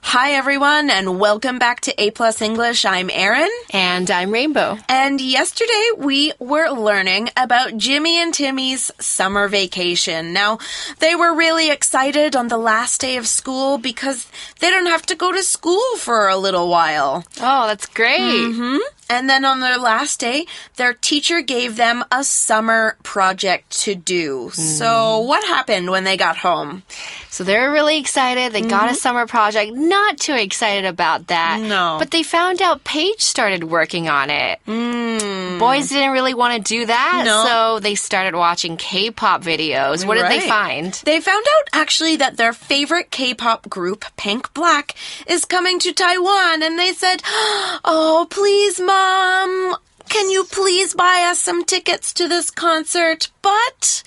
Hi, everyone, and welcome back to A+ English. I'm Erin. And I'm Rainbow. And yesterday we were learning about Jimmy and Timmy's summer vacation. Now, they were really excited on the last day of school because they don't have to go to school for a little while. Oh, that's great. Mm-hmm. And then on their last day, their teacher gave them a summer project to do. So what happened when they got home? So they were really excited. They got a summer project. Not too excited about that. No. But they found out Paige started working on it. Boys didn't really want to do that. No. So they started watching K-pop videos. What did they find? They found out, actually, that their favorite K-pop group, Pink Black, is coming to Taiwan. And they said, oh, please, Mom, can you please buy us some tickets to this concert? But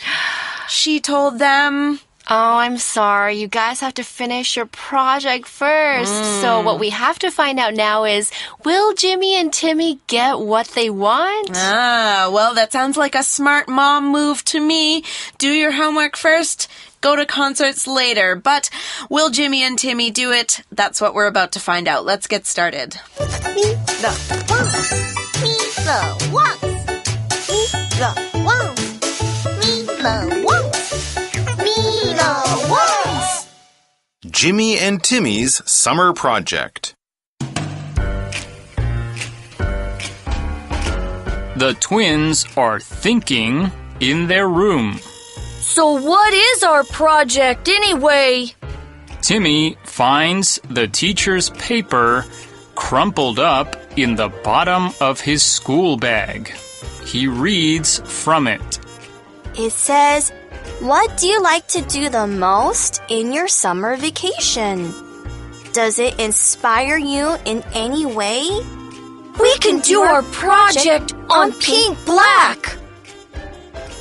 she told them, oh, I'm sorry. You guys have to finish your project first. So what we have to find out now is, will Jimmy and Timmy get what they want? Ah, well, that sounds like a smart mom move to me. Do your homework first. Go to concerts later. But will Jimmy and Timmy do it? That's what we're about to find out. Let's get started. Meet the ones. Meet the ones. Meet the ones. Meet the ones. Meet the ones. Jimmy and Timmy's summer project. The twins are thinking in their room. So what is our project anyway? Timmy finds the teacher's paper crumpled up in the bottom of his school bag. He reads from it. It says, what do you like to do the most in your summer vacation? Does it inspire you in any way? We can do our project on Pink Black.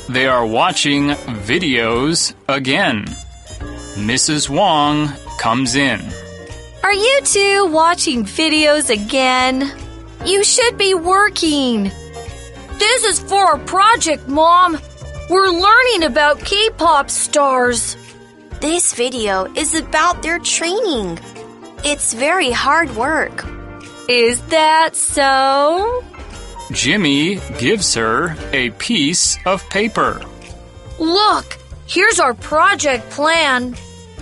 They are watching videos again. Mrs. Wong comes in. Are you two watching videos again? You should be working. This is for our project, Mom. We're learning about K-pop stars. This video is about their training. It's very hard work. Is that so? Jimmy gives her a piece of paper. Look, here's our project plan.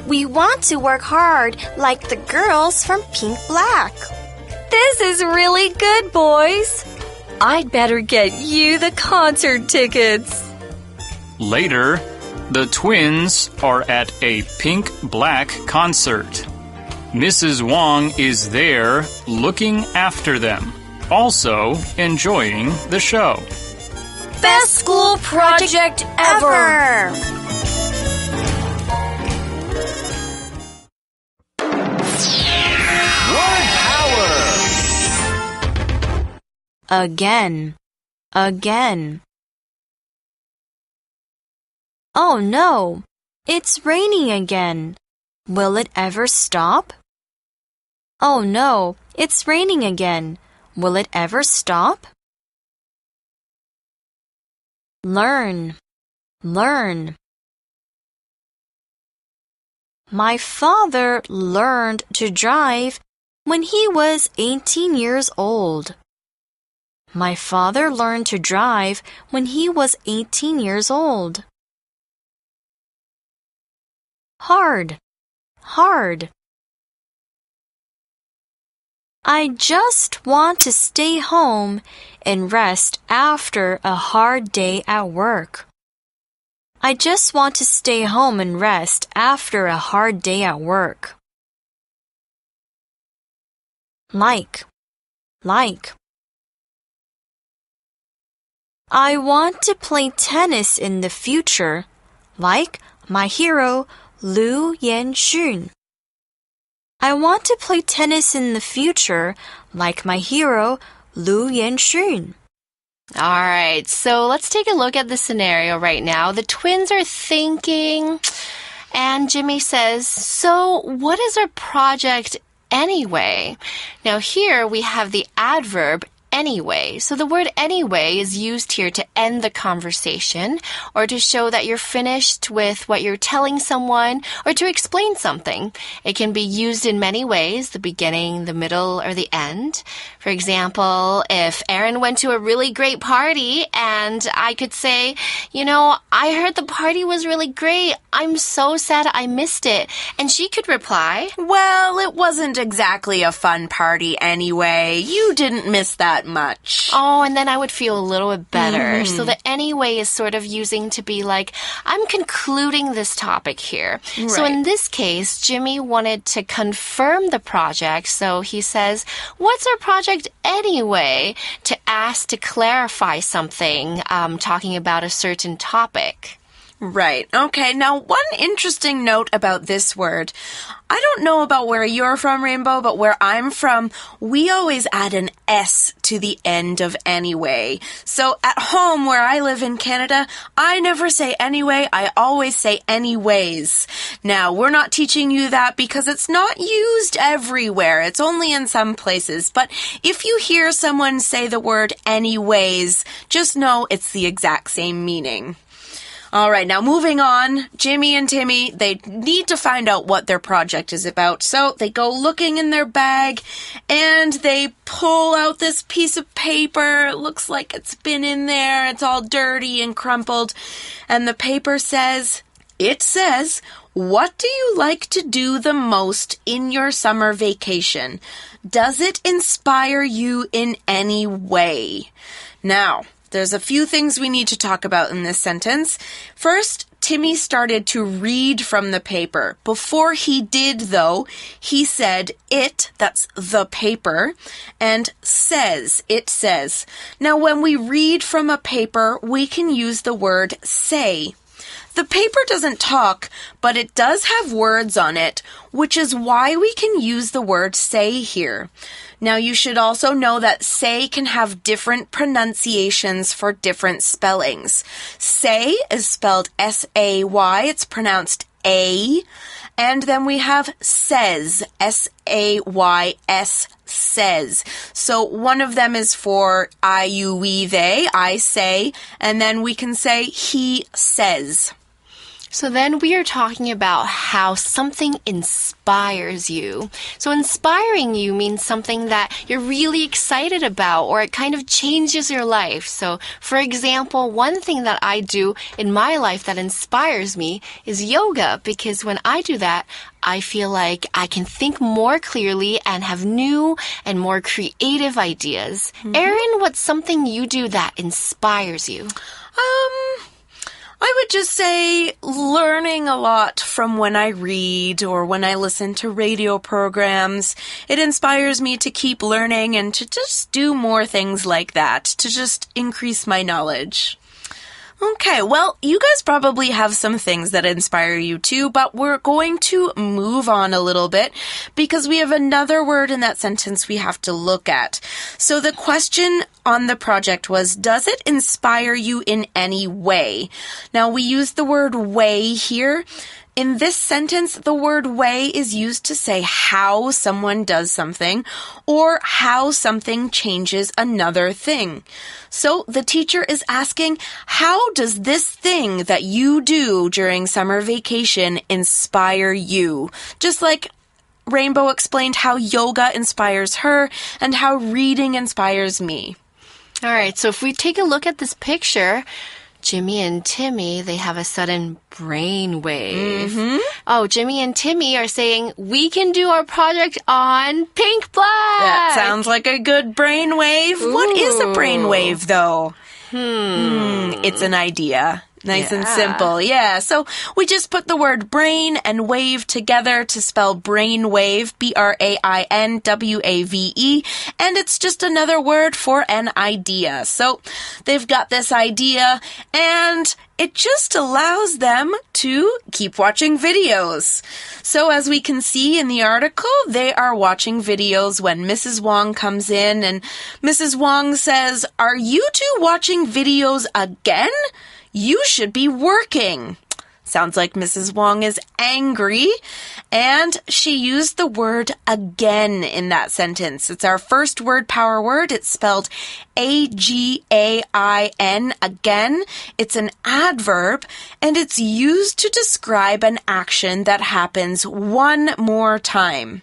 We want to work hard like the girls from Pink Black. This is really good, boys. I'd better get you the concert tickets. Later, the twins are at a Pink Black concert. Mrs. Wong is there looking after them, also enjoying the show. Best school project ever! Word power! Again. Oh no, it's raining again. Will it ever stop? Oh no, it's raining again. Will it ever stop? Learn. My father learned to drive when he was 18 years old. My father learned to drive when he was 18 years old. Hard. I just want to stay home and rest after a hard day at work. I just want to stay home and rest after a hard day at work. Like. I want to play tennis in the future, like my hero, Liu Yanxun. I want to play tennis in the future, like my hero, Liu Yanxun. All right, so let's take a look at the scenario right now. The twins are thinking, and Jimmy says, so what is our project anyway? Now here we have the adverb anyway. So the word anyway is used here to end the conversation or to show that you're finished with what you're telling someone or to explain something. It can be used in many ways, the beginning, the middle, or the end. For example, if Erin went to a really great party and I could say, I heard the party was really great. I'm so sad I missed it. And she could reply, well, it wasn't exactly a fun party anyway. You didn't miss that much. Oh, and then I would feel a little bit better. So the anyway is sort of using to be like, I'm concluding this topic here. Right. So in this case, Jimmy wanted to confirm the project. So he says, what's our project anyway? To ask to clarify something, talking about a certain topic. Right. Okay. Now, one interesting note about this word. I don't know about where you're from, Rainbow, but where I'm from, we always add an S to the end of anyway. So at home, where I live in Canada, I never say anyway. I always say anyways. Now, we're not teaching you that because it's not used everywhere. It's only in some places. But if you hear someone say the word anyways, just know it's the exact same meaning. All right, now moving on, Jimmy and Timmy, they need to find out what their project is about. So they go looking in their bag and they pull out this piece of paper. It looks like it's been in there. It's all dirty and crumpled. And the paper says, what do you like to do the most in your summer vacation? Does it inspire you in any way? Now, there's a few things we need to talk about in this sentence. First, Timmy started to read from the paper. Before he did, though, he said it, that's the paper, and says, it says. Now, when we read from a paper, we can use the word say. The paper doesn't talk, but it does have words on it, which is why we can use the word say here. Now, you should also know that say can have different pronunciations for different spellings. Say is spelled S-A-Y. It's pronounced A. And then we have says, S-A-Y-S, says. So one of them is for I, you, we, they, I say. And then we can say he says. So then we are talking about how something inspires you. So inspiring you means something that you're really excited about or it kind of changes your life. So for example, one thing that I do in my life that inspires me is yoga because when I do that, I feel like I can think more clearly and have new and more creative ideas. Erin, what's something you do that inspires you? I would just say learning a lot from when I read or when I listen to radio programs. It inspires me to keep learning and to just do more things like that, to just increase my knowledge. Okay, well, you guys probably have some things that inspire you too, but we're going to move on a little bit because we have another word in that sentence we have to look at. So the question on the project was, does it inspire you in any way? Now, we use the word way here. In this sentence, the word way is used to say how someone does something or how something changes another thing. So the teacher is asking, how does this thing that you do during summer vacation inspire you? Just like Rainbow explained how yoga inspires her and how reading inspires me. All right, so if we take a look at this picture, Jimmy and Timmy, they have a sudden brainwave. Oh, Jimmy and Timmy are saying, we can do our project on pink black. That sounds like a good brainwave. What is a brainwave, though? It's an idea. Nice and simple. Yeah, so we just put the word brain and wave together to spell brainwave, B-R-A-I-N-W-A-V-E, and it's just another word for an idea. So they've got this idea, and it just allows them to keep watching videos. So as we can see in the article, they are watching videos when Mrs. Wong comes in, and Mrs. Wong says, "Are you two watching videos again? You should be working." Sounds like Mrs. Wong is angry, and she used the word again in that sentence. It's our first word power word. It's spelled A-G-A-I-N, again. It's an adverb, and it's used to describe an action that happens one more time.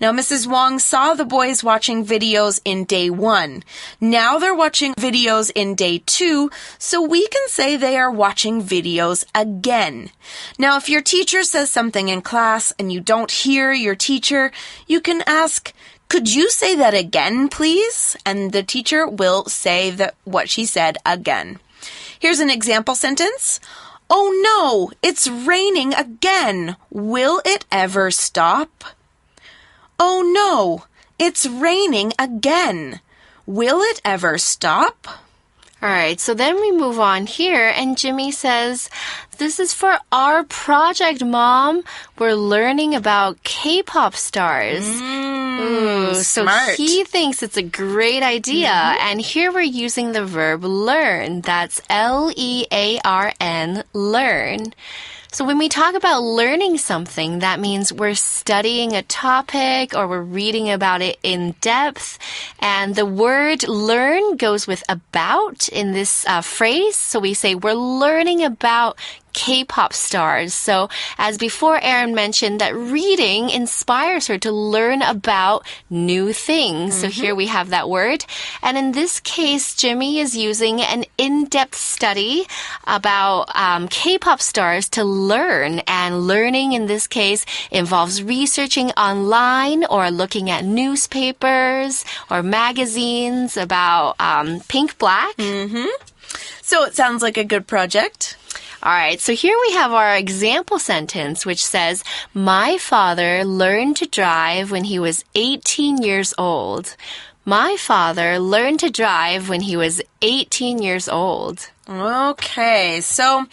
Now, Mrs. Wong saw the boys watching videos in day 1. Now they're watching videos in day 2, so we can say they are watching videos again. Now, if your teacher says something in class and you don't hear your teacher, you can ask, could you say that again, please? And the teacher will say what she said again. Here's an example sentence. Oh no, it's raining again. Will it ever stop? Oh no, it's raining again. Will it ever stop? All right, so then we move on here, and Jimmy says, this is for our project, Mom. We're learning about K-pop stars. Ooh, so smart. He thinks it's a great idea. And here we're using the verb learn. That's L-E-A-R-N, learn. So when we talk about learning something, that means we're studying a topic or we're reading about it in depth. And the word learn goes with about in this phrase. So we say we're learning about K-pop stars. So as before, Erin mentioned that reading inspires her to learn about new things. So here we have that word. And in this case, Jimmy is using an in-depth study about K-pop stars to learn. And learning in this case involves researching online or looking at newspapers or magazines about Pink Black. So it sounds like a good project. All right, so here we have our example sentence, which says, my father learned to drive when he was 18 years old. My father learned to drive when he was 18 years old. Okay, so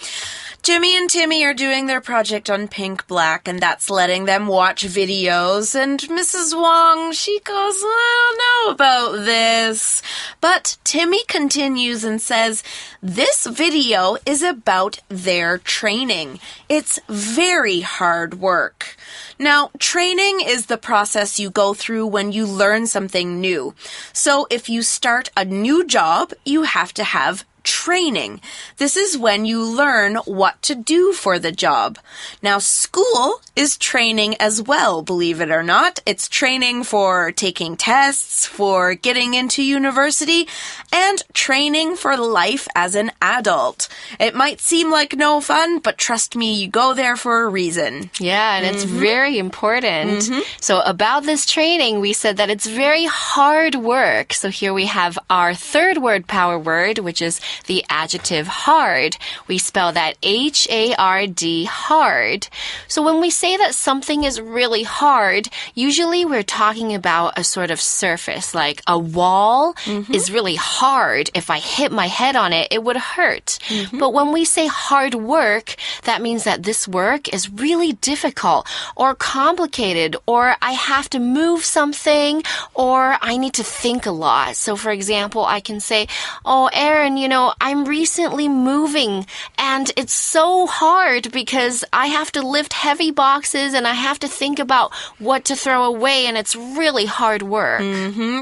Jimmy and Timmy are doing their project on Pink Black, and that's letting them watch videos. And Mrs. Wong, she goes, I don't know about this. But Timmy continues and says, this video is about their training. It's very hard work. Now, training is the process you go through when you learn something new. So if you start a new job, you have to have training. This is when you learn what to do for the job. Now, school is training as well, believe it or not. It's training for taking tests, for getting into university, and training for life as an adult. It might seem like no fun, but trust me, you go there for a reason. Yeah, and it's very important. So about this training, we said that it's very hard work. So here we have our third word power word, which is the adjective hard. We spell that H-A-R-D, hard. So when we say that something is really hard, usually we're talking about a sort of surface, like a wall is really hard. If I hit my head on it, it would hurt. But when we say hard work, that means that this work is really difficult or complicated, or I have to move something, or I need to think a lot. So for example, I can say, oh, Erin, I'm recently moving and it's so hard because I have to lift heavy boxes and I have to think about what to throw away, and it's really hard work.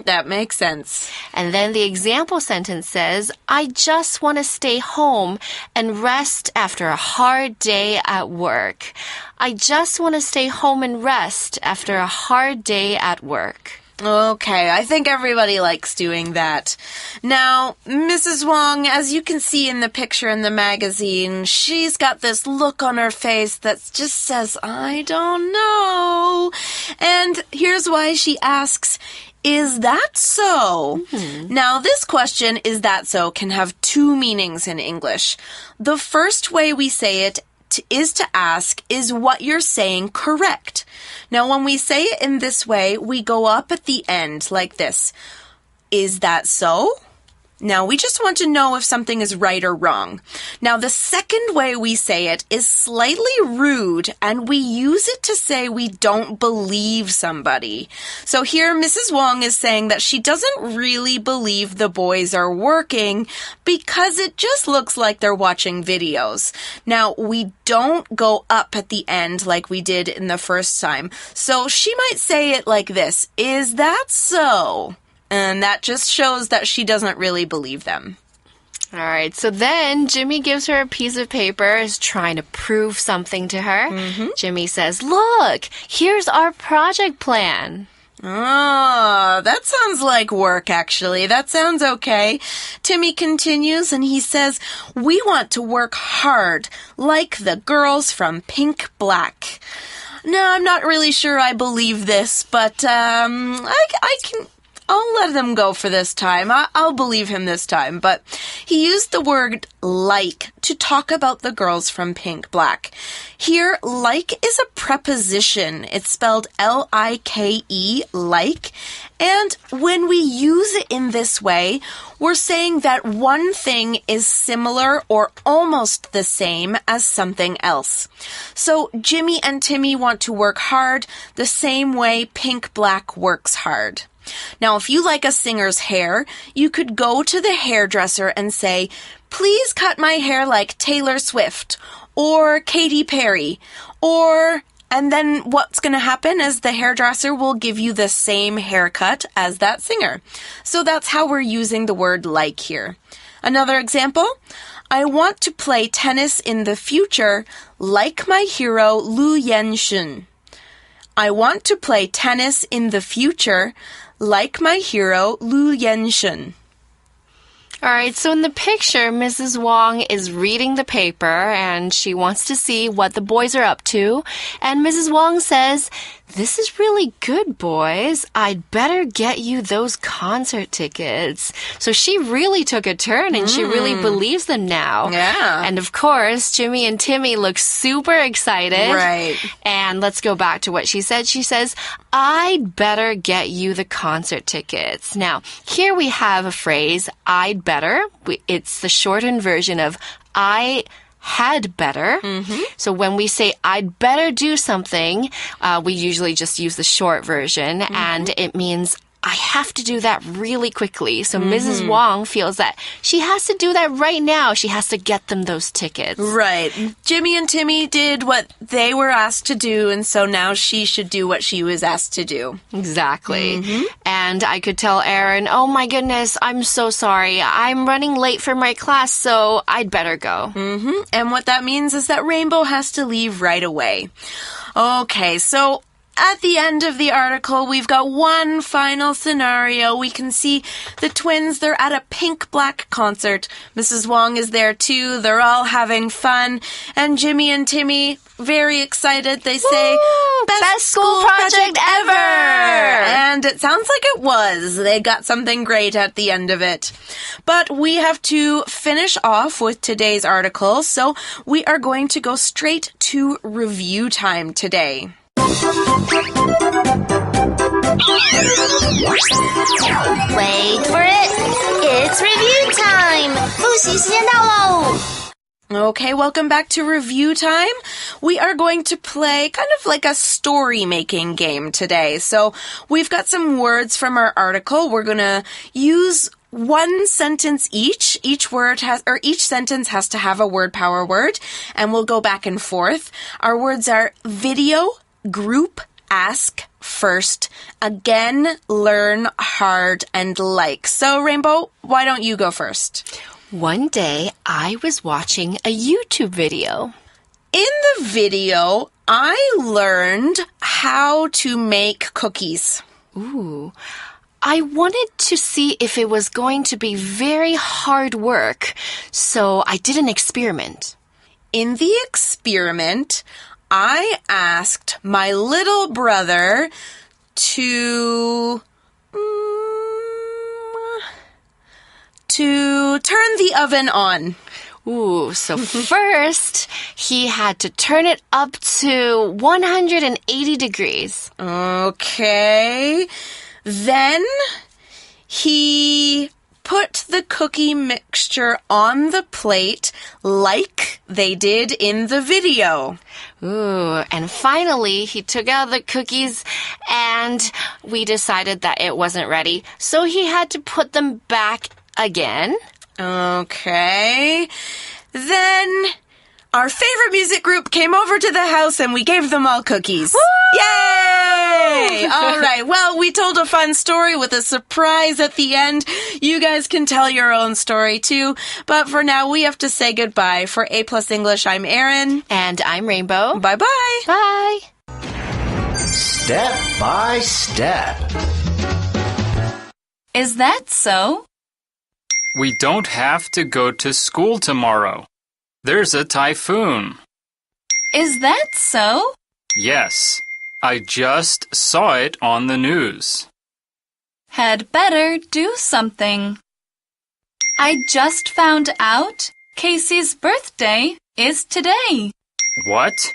That makes sense. And then the example sentence says, I just want to stay home and rest after a hard day at work. I just want to stay home and rest after a hard day at work. Okay, I think everybody likes doing that. Now, Mrs. Wong, as you can see in the picture in the magazine, she's got this look on her face that just says, I don't know. And here's why she asks, is that so? Now, this question, is that so, can have two meanings in English. The first way we say it is to ask, is what you're saying correct? Now, when we say it in this way, we go up at the end like this. Is that so? Now, we just want to know if something is right or wrong. Now, the second way we say it is slightly rude, and we use it to say we don't believe somebody. So here, Mrs. Wong is saying that she doesn't really believe the boys are working because it just looks like they're watching videos. Now, we don't go up at the end like we did in the first time. So she might say it like this, "Is that so?" And that just shows that she doesn't really believe them. All right, so then Jimmy gives her a piece of paper, is trying to prove something to her. Jimmy says, "Look, here's our project plan." Oh, that sounds like work, actually. That sounds okay. Timmy continues and he says, "We want to work hard, like the girls from Pink Black." No, I'm not really sure I believe this, but I'll let him go for this time. I'll believe him this time. But he used the word like to talk about the girls from Pink Black. Here, like is a preposition. It's spelled L-I-K-E, like. And when we use it in this way, we're saying that one thing is similar or almost the same as something else. So Jimmy and Timmy want to work hard the same way Pink Black works hard. Now, if you like a singer's hair, you could go to the hairdresser and say, "Please cut my hair like Taylor Swift or Katy Perry," and then what's going to happen is the hairdresser will give you the same haircut as that singer. So that's how we're using the word like here. Another example, "I want to play tennis in the future like my hero Lu Yanxun." I want to play tennis in the future like my hero Lu Yanxun. All right, so in the picture, Mrs. Wong is reading the paper and she wants to see what the boys are up to. And Mrs. Wong says, "This is really good, boys. I'd better get you those concert tickets." So she really took a turn and she really believes them now. Yeah. And of course, Jimmy and Timmy look super excited. Right. And let's go back to what she said. She says, "I'd better get you the concert tickets." Now, here we have a phrase, I'd better. It's the shortened version of I had better. So when we say I'd better do something, we usually just use the short version, and it means I have to do that really quickly. So Mrs. Wong feels that she has to do that right now. She has to get them those tickets. Right. Jimmy and Timmy did what they were asked to do, and so now she should do what she was asked to do. Exactly. And I could tell Aaron, "Oh my goodness, I'm so sorry. I'm running late for my class, so I'd better go." And what that means is that Rainbow has to leave right away. Okay, so at the end of the article, we've got one final scenario. We can see the twins, they're at a Pink Black concert. Mrs. Wong is there too. They're all having fun. And Jimmy and Timmy, very excited. They say, Best school project ever! And it sounds like it was. They got something great at the end of it. But we have to finish off with today's article, so we are going to go straight to review time today. Wait for it. It's review time. 复习时间到喽。Okay, welcome back to review time. We are going to play kind of like a story-making game today. So we've got some words from our article. We're going to use one sentence each. Each sentence has to have a word power word, and we'll go back and forth. Our words are video, group, ask, first, again, learn, hard, and like. So, Rainbow, why don't you go first? One day, I was watching a YouTube video. In the video, I learned how to make cookies. Ooh. I wanted to see if it was going to be very hard work, so I did an experiment. In the experiment, I asked my little brother to turn the oven on. Ooh, so first, he had to turn it up to 180 degrees. Okay. Then he put put the cookie mixture on the plate like they did in the video. Ooh, and finally, he took out the cookies and we decided that it wasn't ready, so he had to put them back again. Okay. Then our favorite music group came over to the house and we gave them all cookies. Woo! Yay! All right. Well, we told a fun story with a surprise at the end. You guys can tell your own story too. But for now, we have to say goodbye. For A+ English, I'm Erin. And I'm Rainbow. Bye-bye. Bye. Step by step. Is that so? We don't have to go to school tomorrow. There's a typhoon. Is that so? Yes, I just saw it on the news. Had better do something. I just found out Casey's birthday is today. What?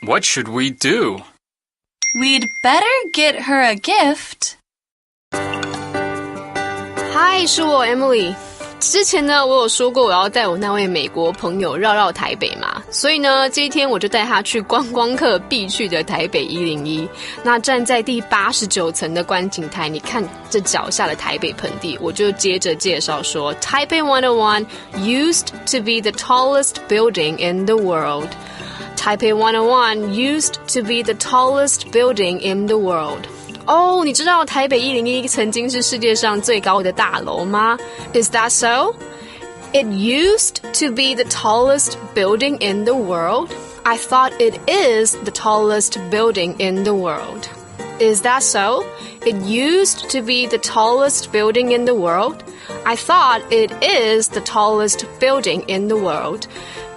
What should we do? We'd better get her a gift. Hi, 是我 Emily。之前呢，我有说过我要带我那位美国朋友绕绕台北嘛，所以呢，这一天我就带他去观光客必去的台北101。那站在第89层的观景台，你看这脚下的台北盆地，我就接着介绍说 ，Taipei 101 used to be the tallest building in the world. Taipei 101 used to be the tallest building in the world. 哦，你知道台北101曾经是世界上最高的大楼吗？ Is that so? It used to be the tallest building in the world. I thought it is the tallest building in the world. Is that so? It used to be the tallest building in the world. I thought it is the tallest building in the world.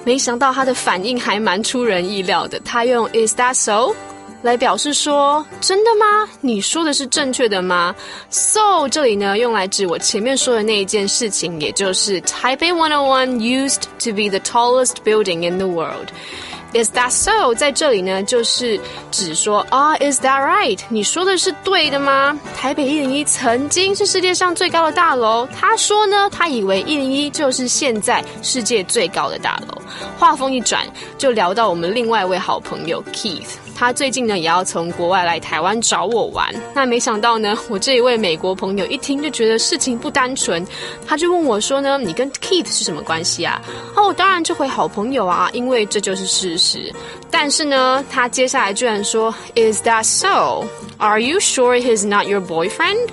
没想到他的反应还蛮出人意料的，他用 Is that so?来表示说真的吗？你说的是正确的吗？ So 这里呢用来指我前面说的那一件事情，也就是 Taipei 101 used to be the tallest building in the world. Is that so? 在这里呢就是指说Is that right? 你说的是对的吗？台北101曾经是世界上最高的大楼，他说呢他以为101就是现在世界最高的大楼。话锋一转就聊到我们另外一位好朋友 Keith，他最近呢也要从国外来台湾找我玩，那没想到呢我这一位美国朋友一听就觉得事情不单纯，他就问我说呢你跟 Keith 是什么关系啊？我当然就回好朋友啊，因为这就是事实。但是呢他接下来居然说 Is that so? Are you sure he's not your boyfriend?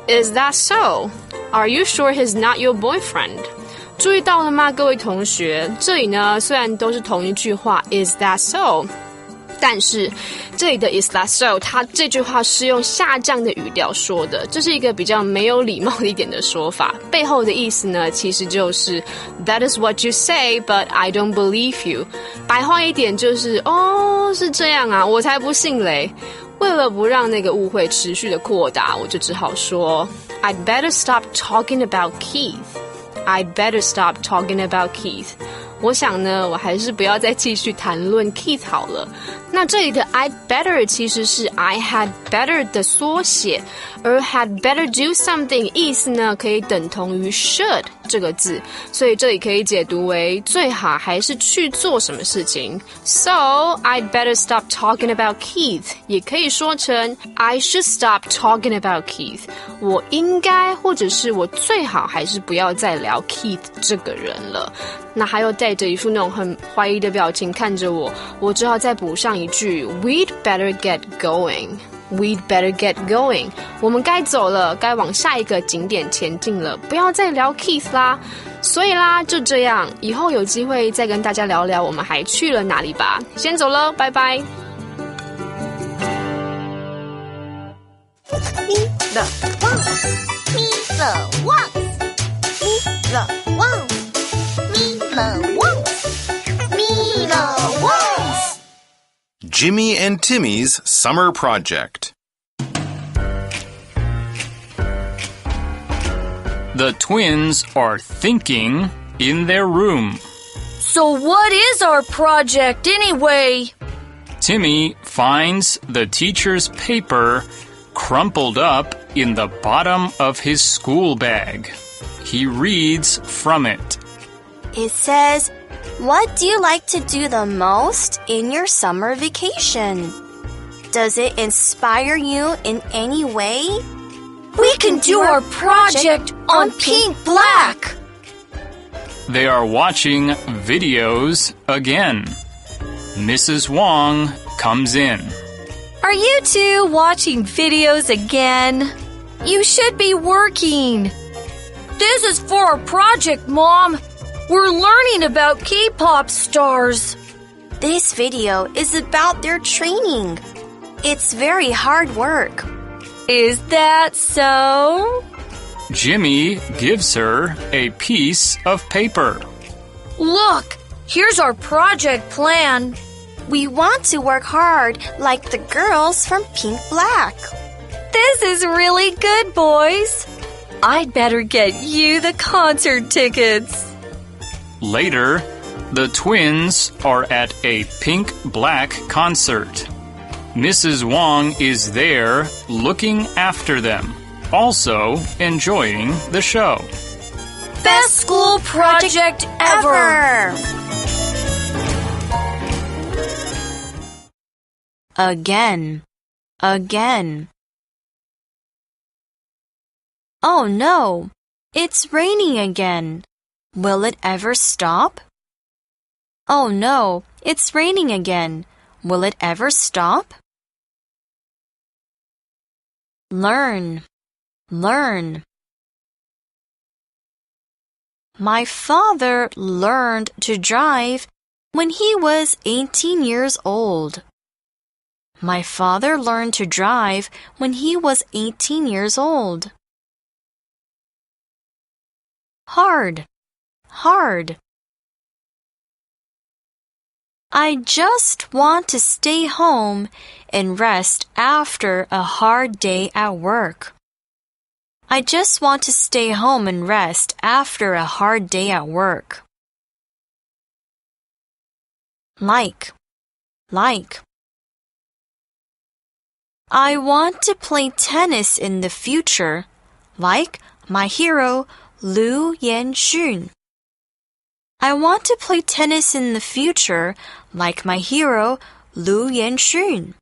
Is that so? Are you sure he's not your boyfriend?注意到了吗，各位同学？这里呢，虽然都是同一句话 ，Is that so？但是这里的 Is that so？ 它这句话是用下降的语调说的，这是一个比较没有礼貌的一点的说法。背后的意思呢，其实就是 That is what you say, but I don't believe you。白话一点就是是这样啊，我才不信嘞。为了不让那个误会持续的扩大，我就只好说 I'd better stop talking about Keith。I'd better stop talking about Keith. 我想呢，我还是不要再继续谈论 Keith 好了。那这里的 I'd better 其实是 I had better 的缩写，而 had better do something 意思呢可以等同于 should 这个字，所以这里可以解读为最好还是去做什么事情。So I'd better stop talking about Keith， 也可以说成 I should stop talking about Keith。我应该或者是我最好还是不要再聊 Keith 这个人了。那还有带着一副那种很怀疑的表情看着我，我只好再补上一句 We'd better get going。We'd better get going. 我们该走了，该往下一个景点前进了，不要再聊 Keith 啦。所以啦，就这样，以后有机会再跟大家聊聊我们还去了哪里吧。先走了，拜拜。Me the ones, me the ones, me the ones, me the ones, me the ones. Jimmy and Timmy's summer project. The twins are thinking in their room. So what is our project anyway? Timmy finds the teacher's paper crumpled up in the bottom of his school bag. He reads from it. It says, what do you like to do the most in your summer vacation? Does it inspire you in any way? We can do our project on pink black. They are watching videos again. Mrs. Wong comes in. Are you two watching videos again? You should be working. This is for our project, Mom. We're learning about K-pop stars. This video is about their training. It's very hard work. Is that so? Jimmy gives her a piece of paper. Look, here's our project plan. We want to work hard like the girls from Pink Black. This is really good, boys. I'd better get you the concert tickets. Later, the twins are at a Pink Black concert. Mrs. Wong is there looking after them, also enjoying the show. Best school project ever! Again. Oh no, it's raining again. Will it ever stop? Oh no, it's raining again. Will it ever stop? Learn. My father learned to drive when he was 18 years old. My father learned to drive when he was 18 years old. Hard. I just want to stay home and rest after a hard day at work. I just want to stay home and rest after a hard day at work. Like. I want to play tennis in the future, like my hero, Liu Yanxun. I want to play tennis in the future, like my hero, Liu Yanxun.